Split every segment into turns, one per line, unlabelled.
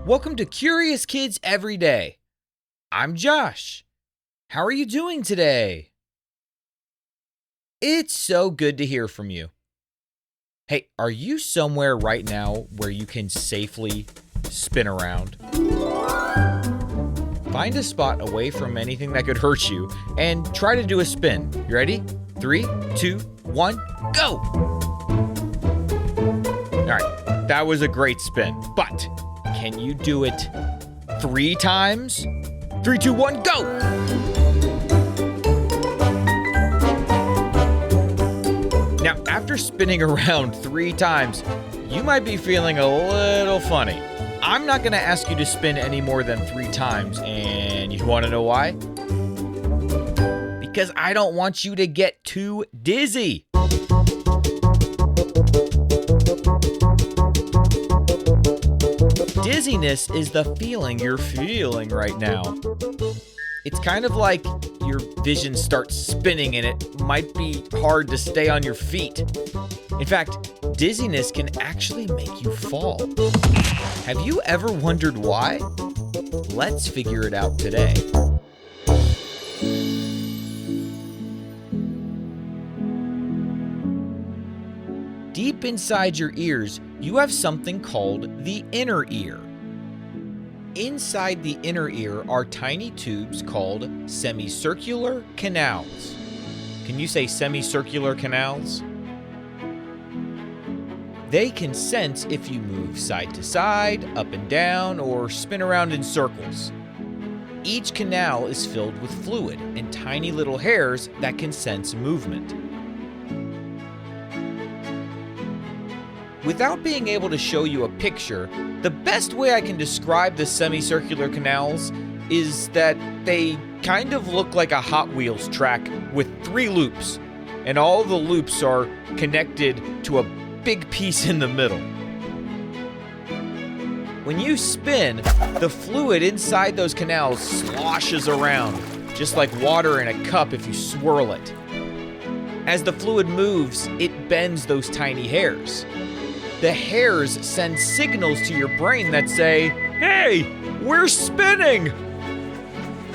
Welcome to Curious Kids Every Day. I'm Josh. How are you doing today? It's so good to hear from you. Hey, are you somewhere right now where you can safely spin around? Find a spot away from anything that could hurt you and try to do a spin. You ready? 3, 2, 1, go! All right, that was a great spin, but can you do it 3 times? 3, 2, 1, go! Now, after spinning around 3 times, you might be feeling a little funny. I'm not going to ask you to spin any more than 3 times, and you want to know why? Because I don't want you to get too dizzy. Dizziness is the feeling you're feeling right now. It's kind of like your vision starts spinning and it might be hard to stay on your feet. In fact, dizziness can actually make you fall. Have you ever wondered why? Let's figure it out today. Deep inside your ears, you have something called the inner ear. Inside the inner ear are tiny tubes called semicircular canals. Can you say semicircular canals? They can sense if you move side to side, up and down, or spin around in circles. Each canal is filled with fluid and tiny little hairs that can sense movement. Without being able to show you a picture, the best way I can describe the semicircular canals is that they kind of look like a Hot Wheels track with 3 loops, and all the loops are connected to a big piece in the middle. When you spin, the fluid inside those canals sloshes around, just like water in a cup if you swirl it. As the fluid moves, it bends those tiny hairs. The hairs send signals to your brain that say, "Hey, we're spinning!"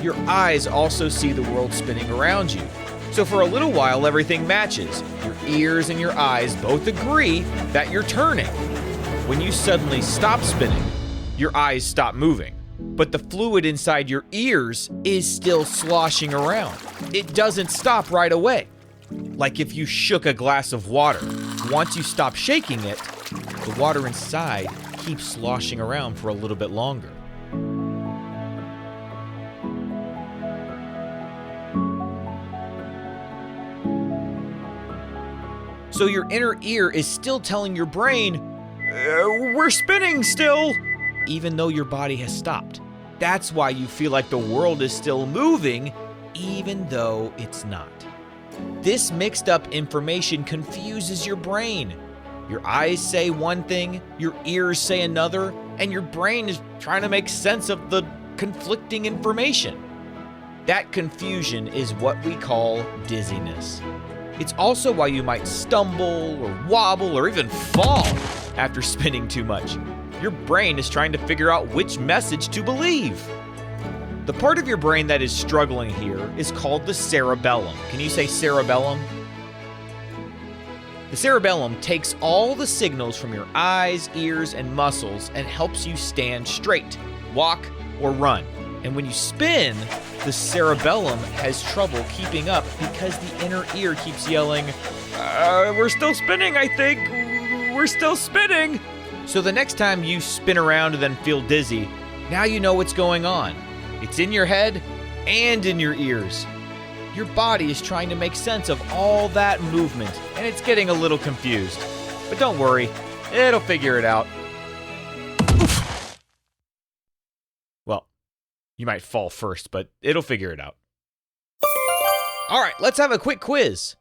Your eyes also see the world spinning around you. So for a little while, everything matches. Your ears and your eyes both agree that you're turning. When you suddenly stop spinning, your eyes stop moving. But the fluid inside your ears is still sloshing around. It doesn't stop right away. Like if you shook a glass of water. Once you stop shaking it, the water inside keeps sloshing around for a little bit longer. So your inner ear is still telling your brain, we're spinning still, even though your body has stopped. That's why you feel like the world is still moving, even though it's not. This mixed up information confuses your brain. Your eyes say one thing, your ears say another, and your brain is trying to make sense of the conflicting information. That confusion is what we call dizziness. It's also why you might stumble or wobble or even fall after spinning too much. Your brain is trying to figure out which message to believe. The part of your brain that is struggling here is called the cerebellum. Can you say cerebellum? The cerebellum takes all the signals from your eyes, ears, and muscles and helps you stand straight, walk, or run. And when you spin, the cerebellum has trouble keeping up because the inner ear keeps yelling, we're still spinning, I think. We're still spinning. So the next time you spin around and then feel dizzy, now you know what's going on. It's in your head and in your ears. Your body is trying to make sense of all that movement, and it's getting a little confused. But don't worry, it'll figure it out. Oof. Well, you might fall first, but it'll figure it out. All right, let's have a quick quiz.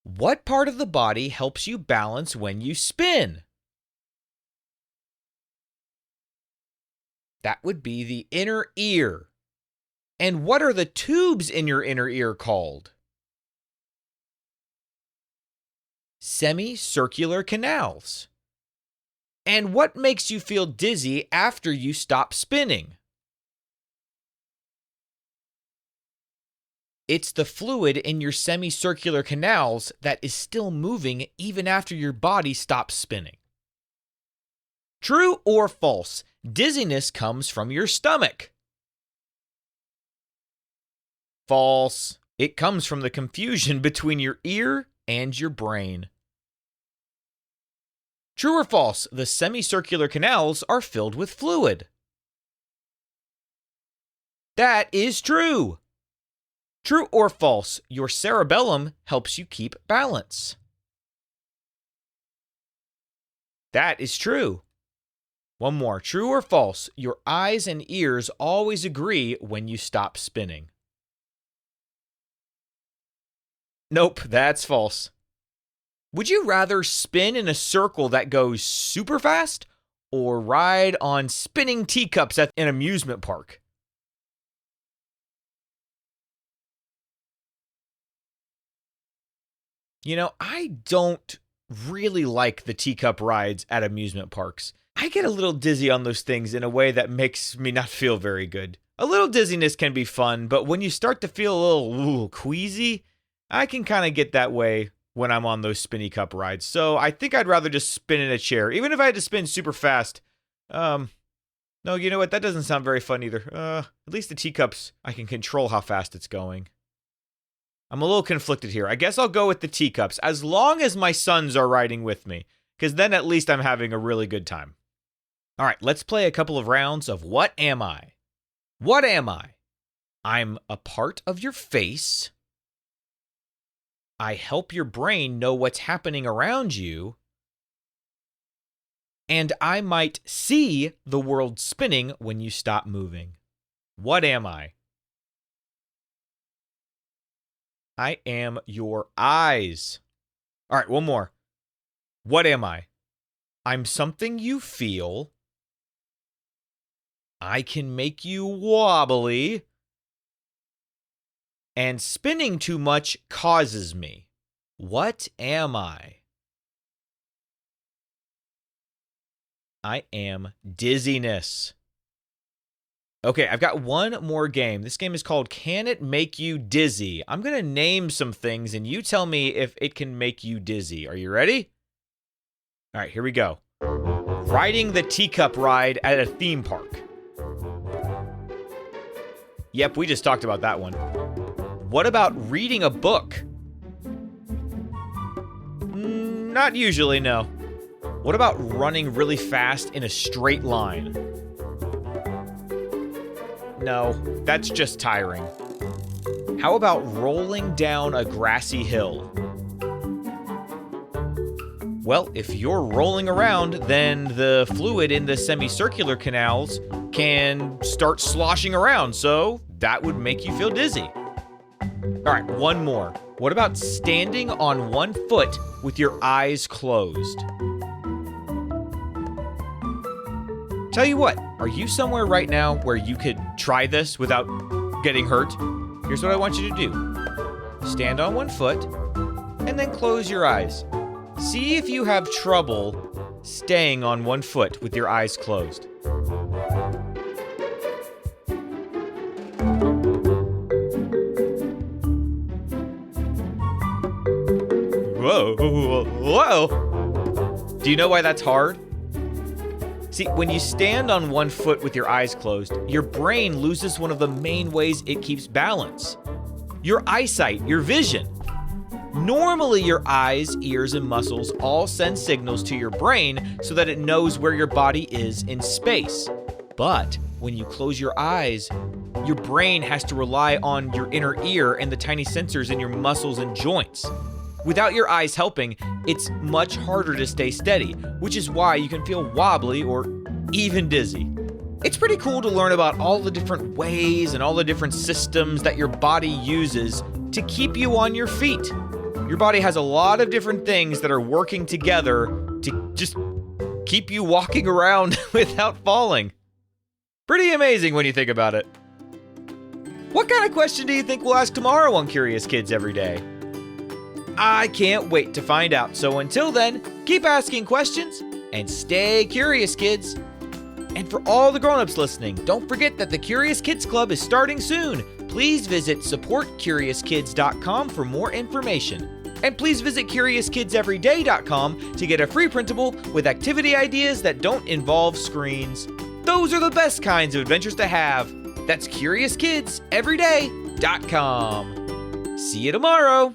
What part of the body helps you balance when you spin? That would be the inner ear. And what are the tubes in your inner ear called? Semicircular canals. And what makes you feel dizzy after you stop spinning? It's the fluid in your semicircular canals that is still moving even after your body stops spinning. True or false? Dizziness comes from your stomach. False. It comes from the confusion between your ear and your brain. True or false? The semicircular canals are filled with fluid. That is true. True or false? Your cerebellum helps you keep balance. That is true. One more. True or false? Your eyes and ears always agree when you stop spinning. Nope, that's false. Would you rather spin in a circle that goes super fast or ride on spinning teacups at an amusement park? You know, I don't really like the teacup rides at amusement parks. I get a little dizzy on those things in a way that makes me not feel very good. A little dizziness can be fun, but when you start to feel a little queasy, I can kind of get that way when I'm on those spinny cup rides. So I think I'd rather just spin in a chair, even if I had to spin super fast. No, you know what? That doesn't sound very fun either. At least the teacups, I can control how fast it's going. I'm a little conflicted here. I guess I'll go with the teacups, as long as my sons are riding with me, because then at least I'm having a really good time. All right, let's play a couple of rounds of What Am I? What am I? I'm a part of your face. I help your brain know what's happening around you. And I might see the world spinning when you stop moving. What am I? I am your eyes. All right, one more. What am I? I'm something you feel. I can make you wobbly. And spinning too much causes me. What am I? I am dizziness. Okay, I've got one more game. This game is called Can It Make You Dizzy? I'm going to name some things, and you tell me if it can make you dizzy. Are you ready? All right, here we go. Riding the teacup ride at a theme park. Yep, we just talked about that one. What about reading a book? Not usually, no. What about running really fast in a straight line? No, that's just tiring. How about rolling down a grassy hill? Well, if you're rolling around, then the fluid in the semicircular canals can start sloshing around, so that would make you feel dizzy. All right, one more. What about standing on one foot with your eyes closed? Tell you what, are you somewhere right now where you could try this without getting hurt? Here's what I want you to do. Stand on one foot and then close your eyes. See if you have trouble staying on one foot with your eyes closed. Whoa, whoa. Do you know why that's hard? See, when you stand on one foot with your eyes closed, your brain loses one of the main ways it keeps balance. Your eyesight, your vision. Normally, your eyes, ears, and muscles all send signals to your brain so that it knows where your body is in space. But when you close your eyes, your brain has to rely on your inner ear and the tiny sensors in your muscles and joints. Without your eyes helping, it's much harder to stay steady, which is why you can feel wobbly or even dizzy. It's pretty cool to learn about all the different ways and all the different systems that your body uses to keep you on your feet. Your body has a lot of different things that are working together to just keep you walking around without falling. Pretty amazing when you think about it. What kind of question do you think we'll ask tomorrow on Curious Kids Every Day? I can't wait to find out. So until then, keep asking questions And stay curious, kids. And for all the grown-ups listening, don't forget that the Curious Kids Club is starting soon. Please visit supportcuriouskids.com for more information. And please visit CuriousKidsEveryday.com to get a free printable with activity ideas that don't involve screens. Those are the best kinds of adventures to have. That's CuriousKidsEveryday.com. See you tomorrow.